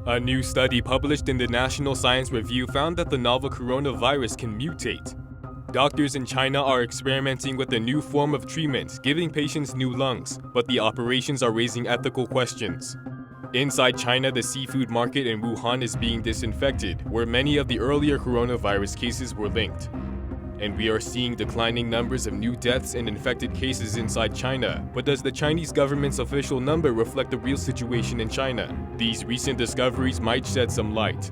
A new study published in the National Science Review found that the novel coronavirus can mutate. Doctors in China are experimenting with a new form of treatment, giving patients new lungs, but the operations are raising ethical questions. Inside China, the seafood market in Wuhan is being disinfected, where many of the earlier coronavirus cases were linked. And we are seeing declining numbers of new deaths and infected cases inside China. But does the Chinese government's official number reflect the real situation in China? These recent discoveries might shed some light.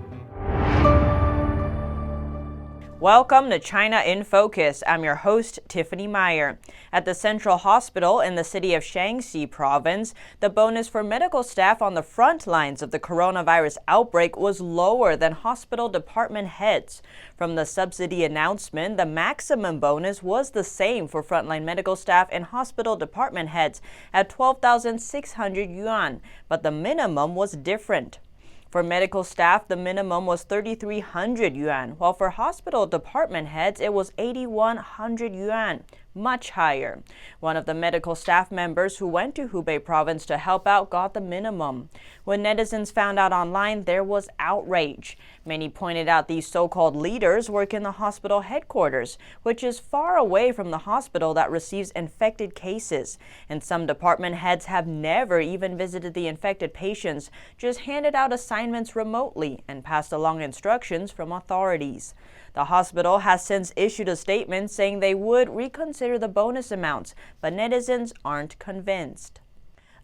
Welcome to China in Focus. I'm your host, Tiffany Meyer. At the Central Hospital in the city of Shaanxi province, the bonus for medical staff on the front lines of the coronavirus outbreak was lower than hospital department heads. From the subsidy announcement, the maximum bonus was the same for frontline medical staff and hospital department heads at 12,600 yuan, but the minimum was different. For medical staff, the minimum was 3,300 yuan, while for hospital department heads, it was 8,100 yuan, much higher. One of the medical staff members who went to Hubei province to help out got the minimum. When netizens found out online, there was outrage. Many pointed out these so-called leaders work in the hospital headquarters, which is far away from the hospital that receives infected cases. And some department heads have never even visited the infected patients, just handed out assignments remotely and passed along instructions from authorities. The hospital has since issued a statement saying they would reconsider the bonus amounts, but netizens aren't convinced.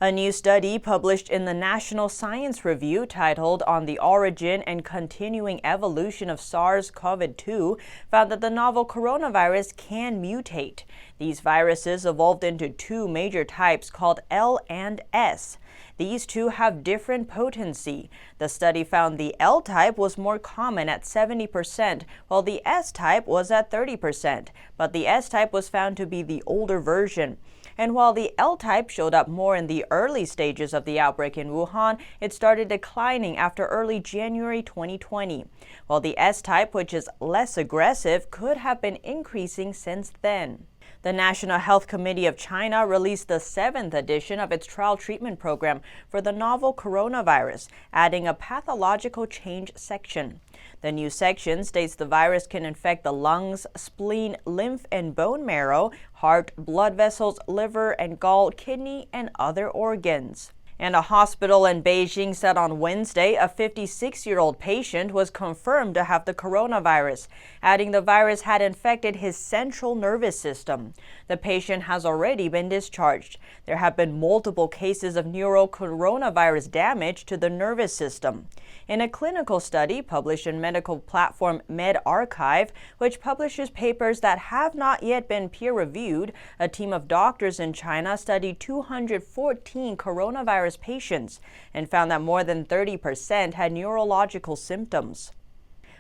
A new study published in the National Science Review titled On the Origin and Continuing Evolution of SARS-CoV-2 found that the novel coronavirus can mutate. These viruses evolved into two major types called L and S. These two have different potency. The study found the L type was more common at 70%, while the S type was at 30%, but the S type was found to be the older version. And while the L type showed up more in the early stages of the outbreak in Wuhan, it started declining after early January 2020, while the S type, which is less aggressive, could have been increasing since then. The National Health Committee of China released the 7th edition of its trial treatment program for the novel coronavirus, adding a pathological change section. The new section states the virus can infect the lungs, spleen, lymph and bone marrow, heart, blood vessels, liver and gall, kidney, and other organs. And a hospital in Beijing said on Wednesday a 56-year-old patient was confirmed to have the coronavirus, adding the virus had infected his central nervous system. The patient has already been discharged. There have been multiple cases of neurocoronavirus damage to the nervous system. In a clinical study published in medical platform medRxiv, which publishes papers that have not yet been peer-reviewed, a team of doctors in China studied 214 coronavirus patients and found that more than 30% had neurological symptoms.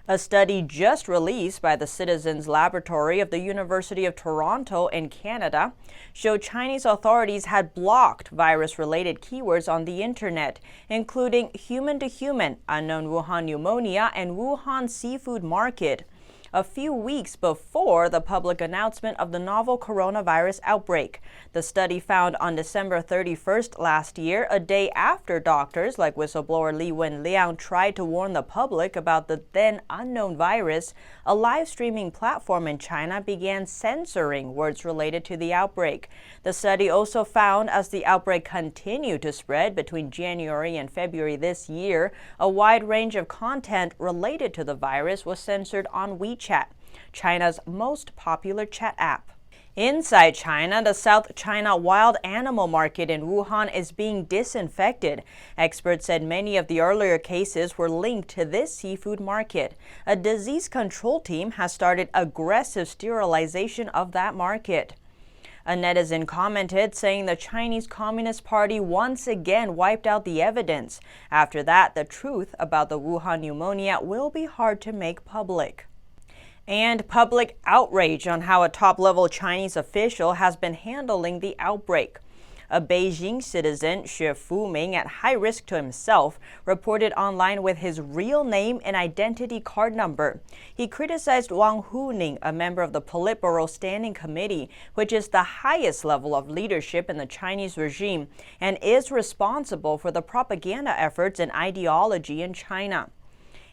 A study just released by the Citizens Laboratory of the University of Toronto in Canada showed Chinese authorities had blocked virus-related keywords on the internet, including human-to-human, unknown Wuhan pneumonia, and Wuhan seafood market, a few weeks before the public announcement of the novel coronavirus outbreak. The study found on December 31st last year, a day after doctors like whistleblower Li Wenliang tried to warn the public about the then unknown virus, a live streaming platform in China began censoring words related to the outbreak. The study also found as the outbreak continued to spread between January and February this year, a wide range of content related to the virus was censored on WeChat, China's most popular chat app. Inside China, the South China wild animal market in Wuhan is being disinfected. Experts said many of the earlier cases were linked to this seafood market. A disease control team has started aggressive sterilization of that market. A netizen commented saying the Chinese Communist Party once again wiped out the evidence. After that, the truth about the Wuhan pneumonia will be hard to make public. And public outrage on how a top-level Chinese official has been handling the outbreak. A Beijing citizen, Xue Fuming, at high risk to himself, reported online with his real name and identity card number. He criticized Wang Huning, a member of the Politburo Standing Committee, which is the highest level of leadership in the Chinese regime, and is responsible for the propaganda efforts and ideology in China.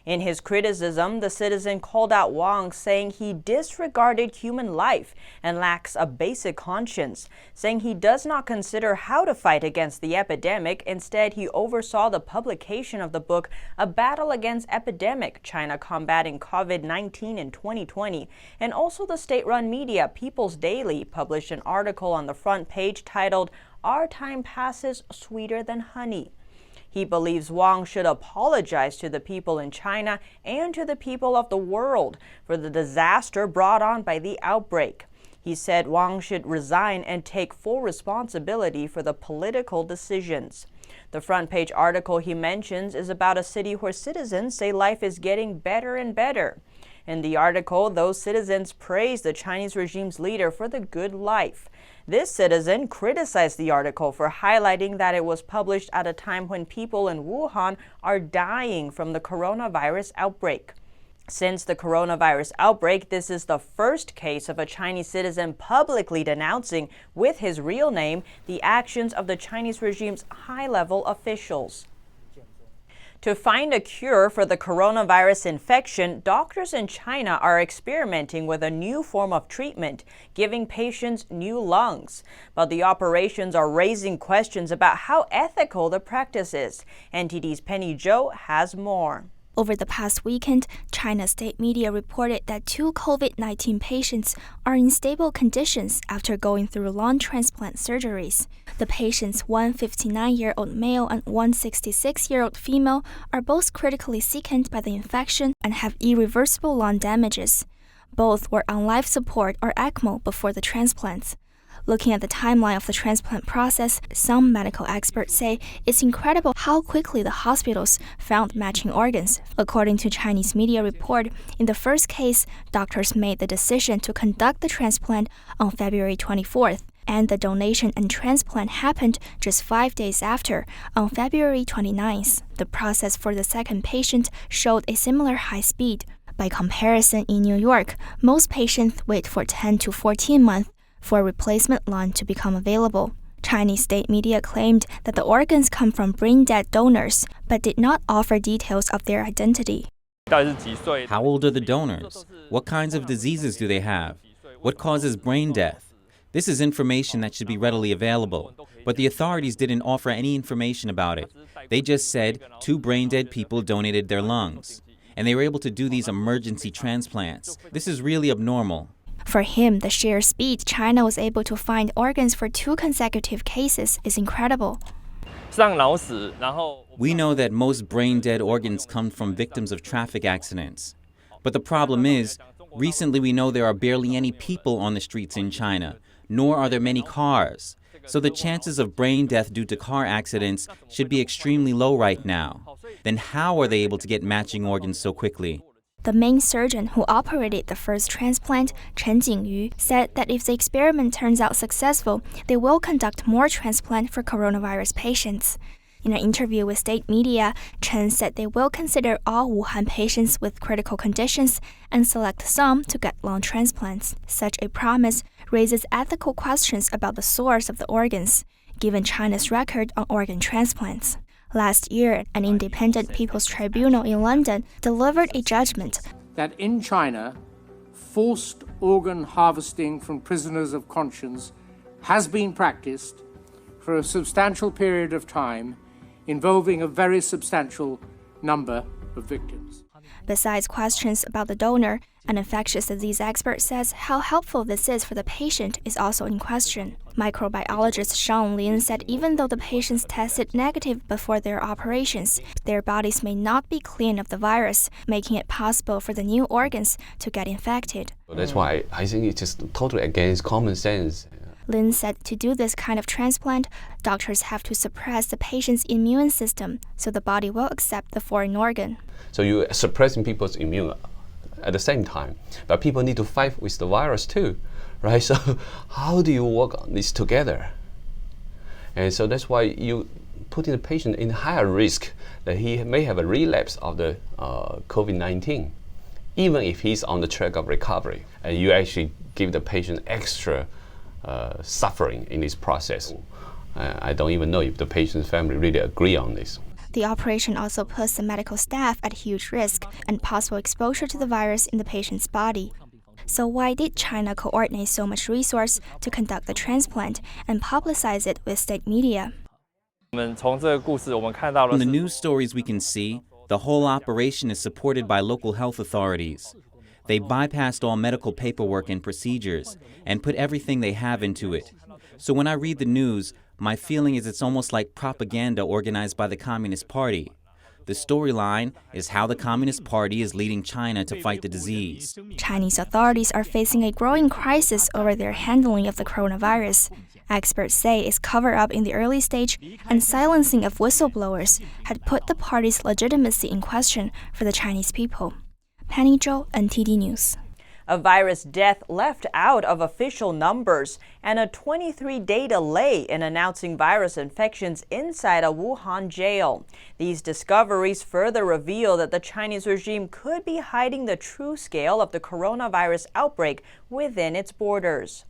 In his criticism, the citizen called out Wang, saying he disregarded human life and lacks a basic conscience, saying he does not consider how to fight against the epidemic. Instead, he oversaw the publication of the book A Battle Against Epidemic, China Combating COVID-19 in 2020, and also the state-run media People's Daily published an article on the front page titled "Our Time Passes Sweeter Than Honey." He believes Wang should apologize to the people in China and to the people of the world for the disaster brought on by the outbreak. He said Wang should resign and take full responsibility for the political decisions. The front page article he mentions is about a city where citizens say life is getting better and better. In the article, those citizens praise the Chinese regime's leader for the good life. This citizen criticized the article for highlighting that it was published at a time when people in Wuhan are dying from the coronavirus outbreak. Since the coronavirus outbreak, this is the first case of a Chinese citizen publicly denouncing, with his real name, the actions of the Chinese regime's high-level officials. To find a cure for the coronavirus infection, doctors in China are experimenting with a new form of treatment, giving patients new lungs. But the operations are raising questions about how ethical the practice is. NTD's Penny Zhou has more. Over the past weekend, China's state media reported that 2 COVID-19 patients are in stable conditions after going through lung transplant surgeries. The patients, one 59-year-old male and one 66-year-old female, are both critically sickened by the infection and have irreversible lung damages. Both were on life support or ECMO before the transplants. Looking at the timeline of the transplant process, some medical experts say it's incredible how quickly the hospitals found matching organs. According to Chinese media report, in the first case, doctors made the decision to conduct the transplant on February 24th, and the donation and transplant happened just 5 days after, on February 29th. The process for the second patient showed a similar high speed. By comparison, in New York, most patients wait for 10 to 14 months for a replacement lung to become available. Chinese state media claimed that the organs come from brain-dead donors, but did not offer details of their identity. How old are the donors? What kinds of diseases do they have? What causes brain death? This is information that should be readily available, but the authorities didn't offer any information about it. They just said 2 brain-dead people donated their lungs, and they were able to do these emergency transplants. This is really abnormal. For him, the sheer speed China was able to find organs for 2 consecutive cases is incredible. We know that most brain-dead organs come from victims of traffic accidents. But the problem is, recently we know there are barely any people on the streets in China, nor are there many cars. So the chances of brain death due to car accidents should be extremely low right now. Then how are they able to get matching organs so quickly? The main surgeon who operated the first transplant, Chen Jingyu, said that if the experiment turns out successful, they will conduct more transplants for coronavirus patients. In an interview with state media, Chen said they will consider all Wuhan patients with critical conditions and select some to get lung transplants. Such a promise raises ethical questions about the source of the organs, given China's record on organ transplants. Last year, an independent People's Tribunal in London delivered a judgment that in China, forced organ harvesting from prisoners of conscience has been practiced for a substantial period of time, involving a very substantial number of victims. Besides questions about the donor, an infectious disease expert says how helpful this is for the patient is also in question. Microbiologist Shang Lin said even though the patients tested negative before their operations, their bodies may not be clean of the virus, making it possible for the new organs to get infected. That's why I think it's just totally against common sense. Lin said to do this kind of transplant, doctors have to suppress the patient's immune system so the body will accept the foreign organ. So you're suppressing people's immune at the same time, but people need to fight with the virus too, right? So how do you work on this together? And so that's why you putting the patient in higher risk that he may have a relapse of the COVID-19, even if he's on the track of recovery. And you actually give the patient extra suffering in this process. I don't even know if the patient's family really agree on this. The operation also puts the medical staff at huge risk and possible exposure to the virus in the patient's body. So why did China coordinate so much resource to conduct the transplant and publicize it with state media? From the news stories we can see, the whole operation is supported by local health authorities. They bypassed all medical paperwork and procedures and put everything they have into it. So when I read the news, my feeling is it's almost like propaganda organized by the Communist Party. The storyline is how the Communist Party is leading China to fight the disease. Chinese authorities are facing a growing crisis over their handling of the coronavirus. Experts say its cover-up in the early stage and silencing of whistleblowers had put the party's legitimacy in question for the Chinese people. Penny Zhou, NTD News. A virus death left out of official numbers and a 23-day delay in announcing virus infections inside a Wuhan jail. These discoveries further reveal that the Chinese regime could be hiding the true scale of the coronavirus outbreak within its borders.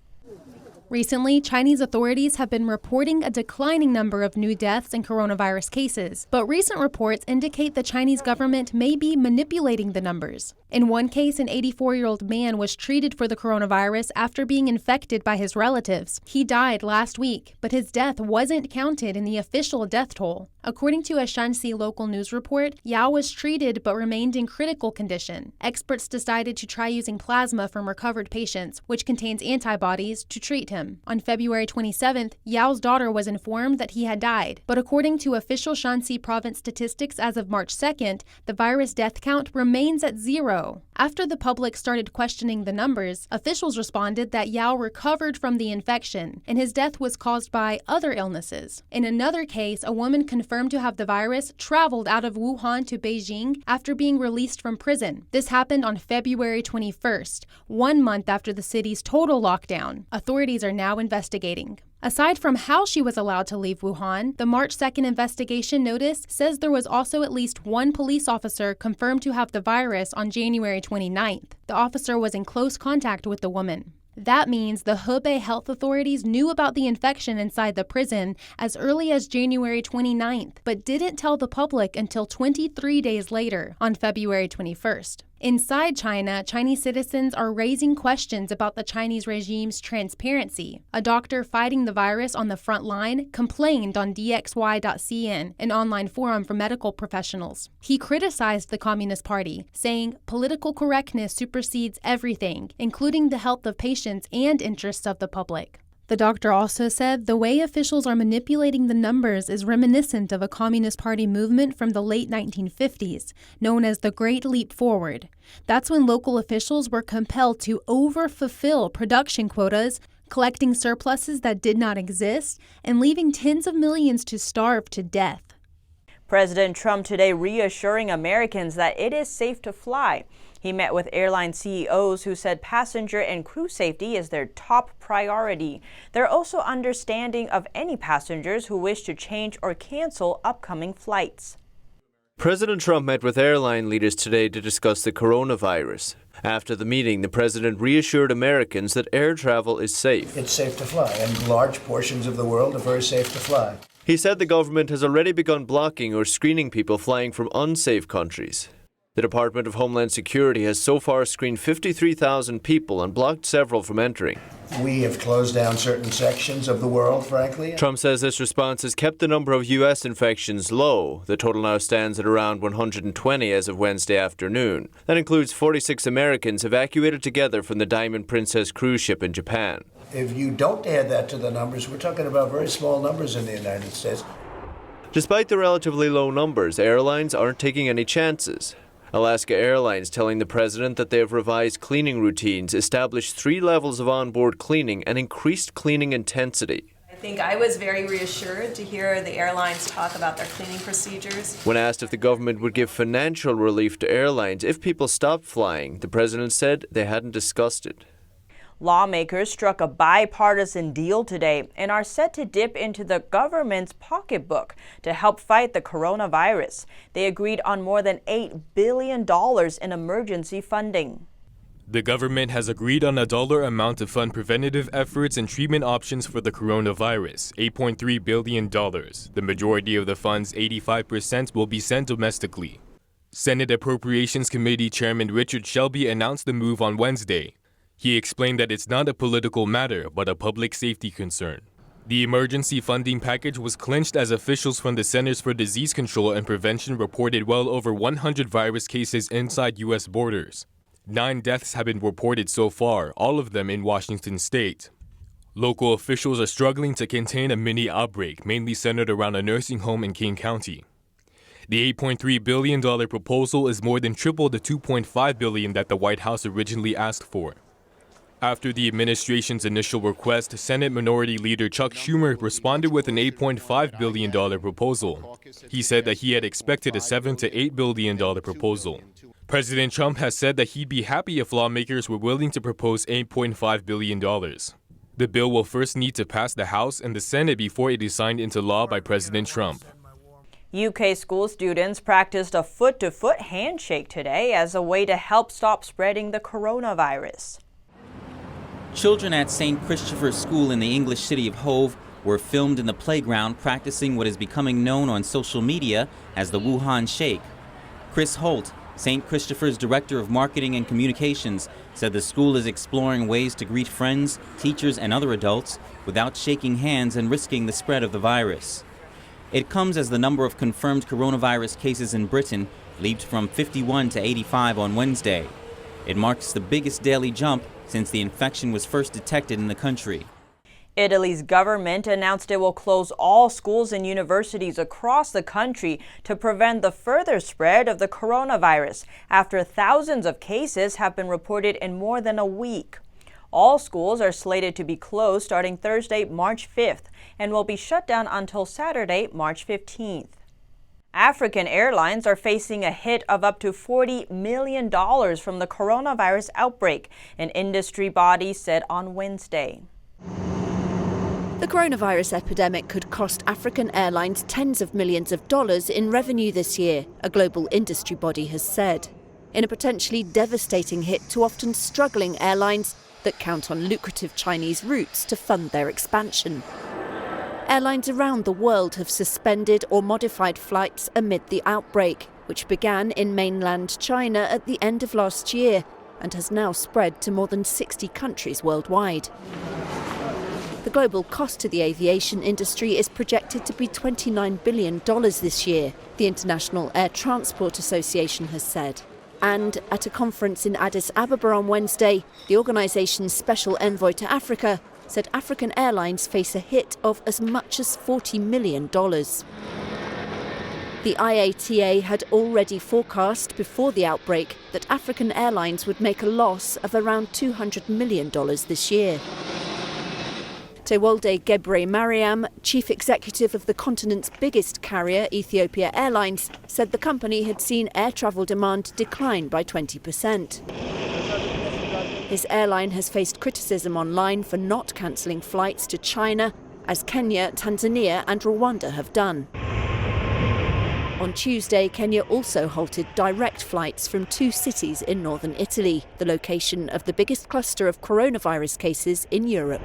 Recently, Chinese authorities have been reporting a declining number of new deaths and coronavirus cases, but recent reports indicate the Chinese government may be manipulating the numbers. In one case, an 84-year-old man was treated for the coronavirus after being infected by his relatives. He died last week, but his death wasn't counted in the official death toll. According to a Shanxi local news report, Yao was treated but remained in critical condition. Experts decided to try using plasma from recovered patients, which contains antibodies, to treat him. On February 27th, Yao's daughter was informed that he had died, but according to official Shanxi province statistics as of March 2nd, the virus death count remains at 0. After the public started questioning the numbers, officials responded that Yao recovered from the infection, and his death was caused by other illnesses. In another case, a woman confirmed to have the virus traveled out of Wuhan to Beijing after being released from prison. This happened on February 21st, 1 month after the city's total lockdown. Authorities are now investigating. Aside from how she was allowed to leave Wuhan, the March 2nd investigation notice says there was also at least one police officer confirmed to have the virus on January 29th. The officer was in close contact with the woman. That means the Hebei health authorities knew about the infection inside the prison as early as January 29th, but didn't tell the public until 23 days later, on February 21st. Inside China, Chinese citizens are raising questions about the Chinese regime's transparency. A doctor fighting the virus on the front line complained on dxy.cn, an online forum for medical professionals. He criticized the Communist Party, saying political correctness supersedes everything, including the health of patients and interests of the public. The doctor also said the way officials are manipulating the numbers is reminiscent of a Communist Party movement from the late 1950s, known as the Great Leap Forward. That's when local officials were compelled to over-fulfill production quotas, collecting surpluses that did not exist, and leaving tens of millions to starve to death. President Trump today reassuring Americans that it is safe to fly. He met with airline CEOs who said passenger and crew safety is their top priority. They're also understanding of any passengers who wish to change or cancel upcoming flights. President Trump met with airline leaders today to discuss the coronavirus. After the meeting, the president reassured Americans that air travel is safe. It's safe to fly, and large portions of the world are very safe to fly. He said the government has already begun blocking or screening people flying from unsafe countries. The Department of Homeland Security has so far screened 53,000 people and blocked several from entering. We have closed down certain sections of the world, frankly. Trump says this response has kept the number of U.S. infections low. The total now stands at around 120 as of Wednesday afternoon. That includes 46 Americans evacuated together from the Diamond Princess cruise ship in Japan. If you don't add that to the numbers, we're talking about very small numbers in the United States. Despite the relatively low numbers, airlines aren't taking any chances. Alaska Airlines telling the president that they have revised cleaning routines, established 3 levels of onboard cleaning, and increased cleaning intensity. I think I was very reassured to hear the airlines talk about their cleaning procedures. When asked if the government would give financial relief to airlines if people stopped flying, the president said they hadn't discussed it. Lawmakers struck a bipartisan deal today and are set to dip into the government's pocketbook to help fight the coronavirus. They agreed on more than $8 billion in emergency funding. The government has agreed on a dollar amount to fund preventative efforts and treatment options for the coronavirus, $8.3 billion. The majority of the funds, 85%, will be sent domestically. Senate Appropriations Committee Chairman Richard Shelby announced the move on Wednesday. He explained that it's not a political matter, but a public safety concern. The emergency funding package was clinched as officials from the Centers for Disease Control and Prevention reported well over 100 virus cases inside U.S. borders. 9 deaths have been reported so far, all of them in Washington state. Local officials are struggling to contain a mini outbreak, mainly centered around a nursing home in King County. The $8.3 billion proposal is more than triple the $2.5 billion that the White House originally asked for. After the administration's initial request, Senate Minority Leader Chuck Schumer responded with an $8.5 billion proposal. He said that he had expected a $7 to $8 billion proposal. President Trump has said that he'd be happy if lawmakers were willing to propose $8.5 billion. The bill will first need to pass the House and the Senate before it is signed into law by President Trump. UK school students practiced a foot-to-foot handshake today as a way to help stop spreading the coronavirus. Children at St. Christopher's School in the English city of Hove were filmed in the playground practicing what is becoming known on social media as the Wuhan shake. Chris Holt, St. Christopher's Director of Marketing and Communications, said the school is exploring ways to greet friends, teachers, and other adults without shaking hands and risking the spread of the virus. It comes as the number of confirmed coronavirus cases in Britain leaped from 51 to 85 on Wednesday. It marks the biggest daily jump since the infection was first detected in the country. Italy's government announced it will close all schools and universities across the country to prevent the further spread of the coronavirus after thousands of cases have been reported in more than a week. All schools are slated to be closed starting Thursday, March 5th, and will be shut down until Saturday, March 15th. African airlines are facing a hit of up to $40 million from the coronavirus outbreak, an industry body said on Wednesday. The coronavirus epidemic could cost African airlines tens of millions of dollars in revenue this year, a global industry body has said, in a potentially devastating hit to often struggling airlines that count on lucrative Chinese routes to fund their expansion. Airlines around the world have suspended or modified flights amid the outbreak, which began in mainland China at the end of last year and has now spread to more than 60 countries worldwide. The global cost to the aviation industry is projected to be $29 billion this year, the International Air Transport Association has said. And at a conference in Addis Ababa on Wednesday, the organisation's special envoy to Africa said African airlines face a hit of as much as $40 million. The IATA had already forecast before the outbreak that African airlines would make a loss of around $200 million this year. Tewolde Gebre-Mariam, chief executive of the continent's biggest carrier, Ethiopia Airlines, said the company had seen air travel demand decline by 20%. His airline has faced criticism online for not cancelling flights to China, as Kenya, Tanzania and Rwanda have done. On Tuesday, Kenya also halted direct flights from 2 cities in northern Italy, the location of the biggest cluster of coronavirus cases in Europe.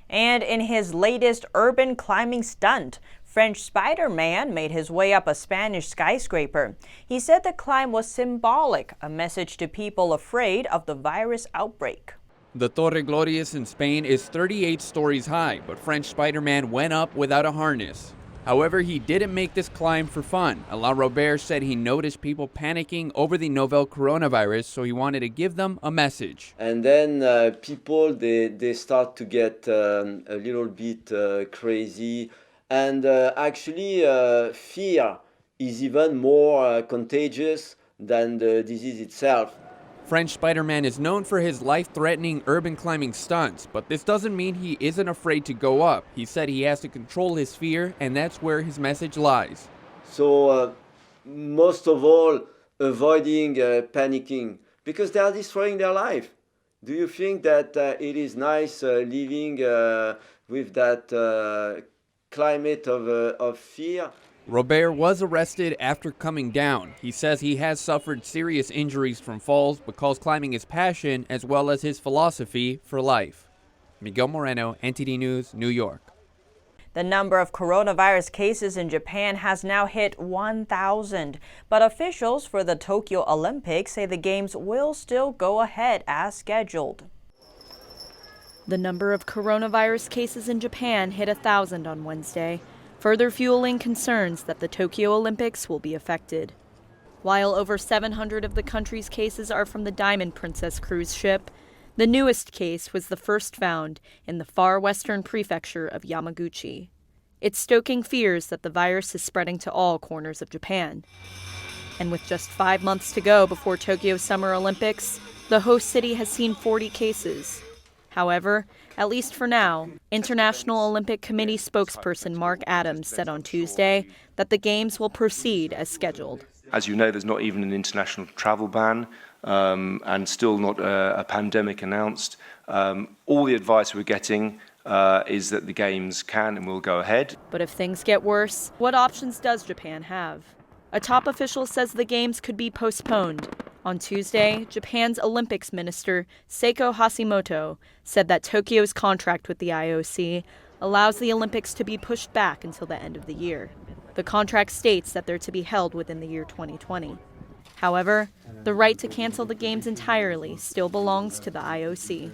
And in his latest urban climbing stunt, French SpiderMan made his way up a Spanish skyscraper. He said the climb was symbolic, a message to people afraid of the virus outbreak. The Torre Glorias in Spain is 38 stories high, but French SpiderMan went up without a harness. However, he didn't make this climb for fun. Alain Robert said he noticed people panicking over the novel coronavirus, so he wanted to give them a message. And then people, they start to get a little bit crazy. And actually, fear is even more contagious than the disease itself. French SpiderMan is known for his life-threatening urban climbing stunts, but this doesn't mean he isn't afraid to go up. He said he has to control his fear, and that's where his message lies. So, most of all, avoiding panicking, because they are destroying their life. Do you think that it is nice living with that climate of fear? Robert was arrested after coming down. He says he has suffered serious injuries from falls, but calls climbing his passion as well as his philosophy for life. Miguel Moreno, NTD News, New York. The number of coronavirus cases in Japan has now hit 1,000, but officials for the Tokyo Olympics say the games will still go ahead as scheduled. The number of coronavirus cases in Japan hit 1,000 on Wednesday, further fueling concerns that the Tokyo Olympics will be affected. While over 700 of the country's cases are from the Diamond Princess cruise ship, the newest case was the first found in the far western prefecture of Yamaguchi. It's stoking fears that the virus is spreading to all corners of Japan. And with just 5 months to go before Tokyo's Summer Olympics, the host city has seen 40 cases. However, at least for now, International Olympic Committee spokesperson Mark Adams said on Tuesday that the Games will proceed as scheduled. As you know, there's not even an international travel ban and still not a pandemic announced. All the advice we're getting is that the Games can and will go ahead. But if things get worse, what options does Japan have? A top official says the Games could be postponed. On Tuesday, Japan's Olympics minister, Seiko Hashimoto, said that Tokyo's contract with the IOC allows the Olympics to be pushed back until the end of the year. The contract states that they're to be held within the year 2020. However, the right to cancel the Games entirely still belongs to the IOC.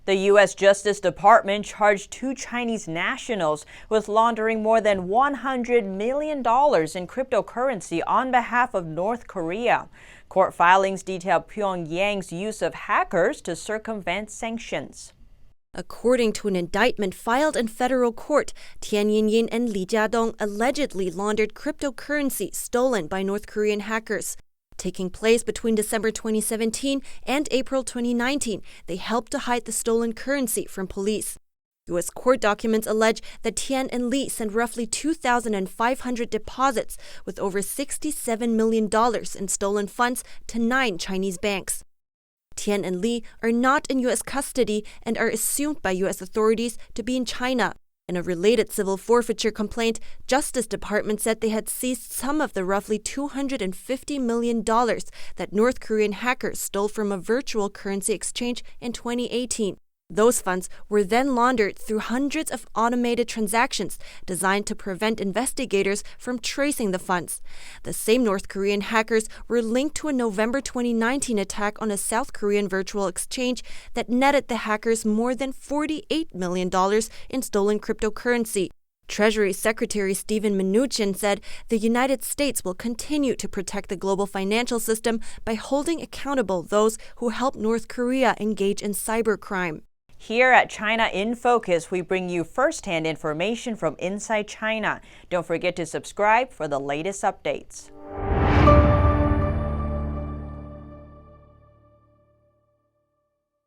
The U.S. Justice Department charged 2 Chinese nationals with laundering more than $100 million in cryptocurrency on behalf of North Korea. Court filings detail Pyongyang's use of hackers to circumvent sanctions. According to an indictment filed in federal court, Tian Yin and Li Jiadong allegedly laundered cryptocurrency stolen by North Korean hackers. Taking place between December 2017 and April 2019, they helped to hide the stolen currency from police. U.S. court documents allege that Tian and Li sent roughly 2,500 deposits with over $67 million in stolen funds to 9 Chinese banks. Tian and Li are not in U.S. custody and are assumed by U.S. authorities to be in China. In a related civil forfeiture complaint, Justice Department said they had seized some of the roughly $250 million that North Korean hackers stole from a virtual currency exchange in 2018. Those funds were then laundered through hundreds of automated transactions designed to prevent investigators from tracing the funds. The same North Korean hackers were linked to a November 2019 attack on a South Korean virtual exchange that netted the hackers more than $48 million in stolen cryptocurrency. Treasury Secretary Steven Mnuchin said the United States will continue to protect the global financial system by holding accountable those who help North Korea engage in cybercrime. Here at China in Focus, we bring you first-hand information from inside China. Don't forget to subscribe for the latest updates.